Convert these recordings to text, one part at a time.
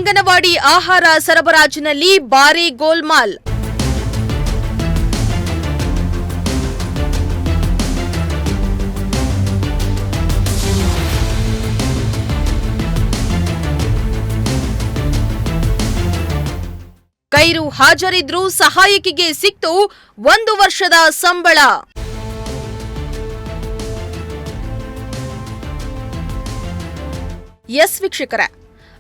ಅಂಗನವಾಡಿ ಆಹಾರ ಸರಬರಾಜಿನಲ್ಲಿ ಭಾರೀ ಗೋಲ್ಮಾಲ್. ಗೈರು ಹಾಜರಿದ್ರೂ ಸಹಾಯಕಿಗೆ ಸಿಕ್ತು 1 ವರ್ಷದ ಸಂಬಳ. ಎಸ್ ವೀಕ್ಷಕರೇ,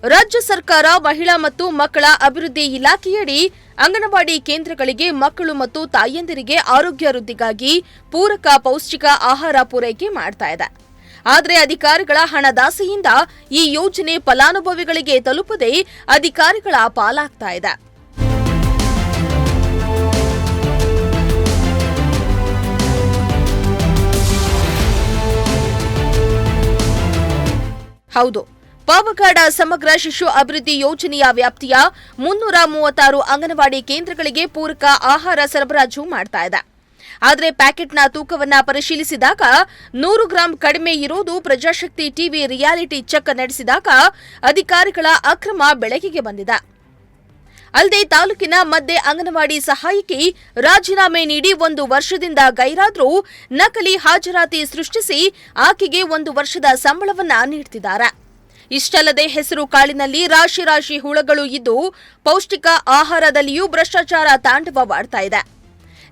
ರಾಜ್ಯ ಸರ್ಕಾರ ಮಹಿಳಾ ಮತ್ತು ಮಕ್ಕಳ ಅಭಿವೃದ್ಧಿ ಇಲಾಖೆಯಡಿ ಅಂಗನವಾಡಿ ಕೇಂದ್ರಗಳಿಗೆ ಮಕ್ಕಳು ಮತ್ತು ತಾಯಂದಿರಿಗೆ ಆರೋಗ್ಯ ವೃದ್ಧಿಗಾಗಿ ಪೂರಕ ಪೌಷ್ಟಿಕ ಆಹಾರ ಪೂರೈಕೆ ಮಾಡ್ತಾ ಇದೆ. ಆದರೆ ಅಧಿಕಾರಿಗಳ ಹಣದಾಸೆಯಿಂದ ಈ ಯೋಜನೆ ಫಲಾನುಭವಿಗಳಿಗೆ ತಲುಪದೆ ಅಧಿಕಾರಿಗಳ ಪಾಲಾಗ್ತಾ ಇದೆ. ಹೌದು, ಪಾವಗಡ ಸಮಗ್ರ ಶಿಶು ಅಭಿವೃದ್ಧಿ ಯೋಜನೆಯ ವ್ಯಾಪ್ತಿಯ 336 ಅಂಗನವಾಡಿ ಕೇಂದ್ರಗಳಿಗೆ ಪೂರಕ ಆಹಾರ ಸರಬರಾಜು ಮಾಡ್ತಾ ಇದೆ. ಆದರೆ ಪ್ಯಾಕೆಟ್ನ ತೂಕವನ್ನ ಪರಿಶೀಲಿಸಿದಾಗ 100 ಗ್ರಾಂ ಕಡಿಮೆ ಇರುವುದು ಪ್ರಜಾಶಕ್ತಿ ಟಿವಿ ರಿಯಾಲಿಟಿ ಚೆಕ್ ನಡೆಸಿದಾಗ ಅಧಿಕಾರಿಗಳ ಅಕ್ರಮ ಬೆಳಕಿಗೆ ಬಂದಿದೆ. ಅಲ್ಲದೆ ತಾಲೂಕಿನ ಮಧ್ಯೆ ಅಂಗನವಾಡಿ ಸಹಾಯಕಿ ರಾಜೀನಾಮೆ ನೀಡಿ 1 ವರ್ಷದಿಂದ ಗೈರಾದ್ರೂ ನಕಲಿ ಹಾಜರಾತಿ ಸೃಷ್ಟಿಸಿ ಆಕೆಗೆ 1 ವರ್ಷದ ಸಂಬಳವನ್ನ ನೀಡುತ್ತಿದ್ದಾರೆ. ಇಷ್ಟಲ್ಲದೆ ಹೆಸರು ಕಾಳಿನಲ್ಲಿ ರಾಶಿ ಹುಳಗಳು ಇದ್ದು ಪೌಷ್ಟಿಕ ಆಹಾರದಲ್ಲಿಯೂ ಭ್ರಷ್ಟಾಚಾರ ತಾಂಡವವಾಡ್ತಾ ಇದೆ.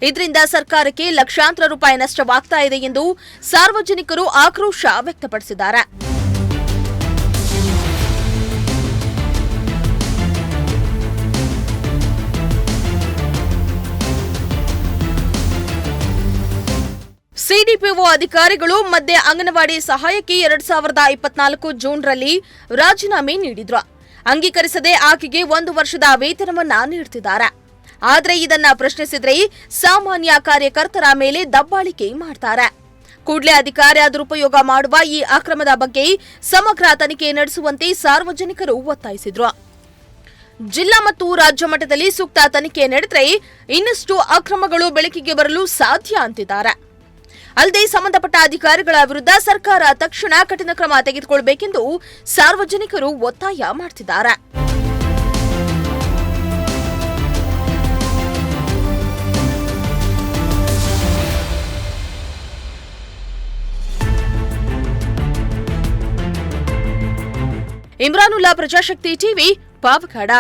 ಇದರಿಂದ ಸರ್ಕಾರಕ್ಕೆ ಲಕ್ಷಾಂತರ ರೂಪಾಯಿ ನಷ್ಟವಾಗ್ತಾ ಇದೆ ಎಂದು ಸಾರ್ವಜನಿಕರು ಆಕ್ರೋಶ ವ್ಯಕ್ತಪಡಿಸಿದ್ದಾರೆ. ಸಿಡಿಪಿಒ ಅಧಿಕಾರಿಗಳು ಮಧ್ಯೆ ಅಂಗನವಾಡಿ ಸಹಾಯಕಿ 2024 ಜೂನ್ರಲ್ಲಿ ರಾಜೀನಾಮೆ ನೀಡಿದ್ರು. ಅಂಗೀಕರಿಸದೆ ಆಕೆಗೆ 1 ವರ್ಷದ ವೇತನವನ್ನ ನೀಡುತ್ತಿದ್ದಾರೆ. ಆದರೆ ಇದನ್ನ ಪ್ರಶ್ನಿಸಿದ್ರೆ ಸಾಮಾನ್ಯ ಕಾರ್ಯಕರ್ತರ ಮೇಲೆ ದಬ್ಬಾಳಿಕೆ ಮಾಡ್ತಾರೆ. ಕೂಡಲೇ ಅಧಿಕಾರ ದುರುಪಯೋಗ ಮಾಡುವ ಈ ಅಕ್ರಮದ ಬಗ್ಗೆ ಸಮಗ್ರ ತನಿಖೆ ನಡೆಸುವಂತೆ ಸಾರ್ವಜನಿಕರು ಒತ್ತಾಯಿಸಿದ್ರು. ಜಿಲ್ಲಾ ಮತ್ತು ರಾಜ್ಯ ಮಟ್ಟದಲ್ಲಿ ಸೂಕ್ತ ತನಿಖೆ ನಡೆದರೆ ಇನ್ನಷ್ಟು ಅಕ್ರಮಗಳು ಬೆಳಕಿಗೆ ಬರಲು ಸಾಧ್ಯ ಅಂತಿದ್ದಾರೆ. ಅಲ್ಲದೆ ಸಂಬಂಧಪಟ್ಟ ಅಧಿಕಾರಿಗಳ ವಿರುದ್ಧ ಸರ್ಕಾರ ತಕ್ಷಣ ಕಠಿಣ ಕ್ರಮ ತೆಗೆದುಕೊಳ್ಳಬೇಕೆಂದು ಸಾರ್ವಜನಿಕರು ಒತ್ತಾಯ ಮಾಡುತ್ತಿದ್ದಾರೆ. ಇಮ್ರಾನುಲ್ಲಾ, ಪ್ರಜಾಶಕ್ತಿ ಟಿವಿ, ಪಾವಗಡ.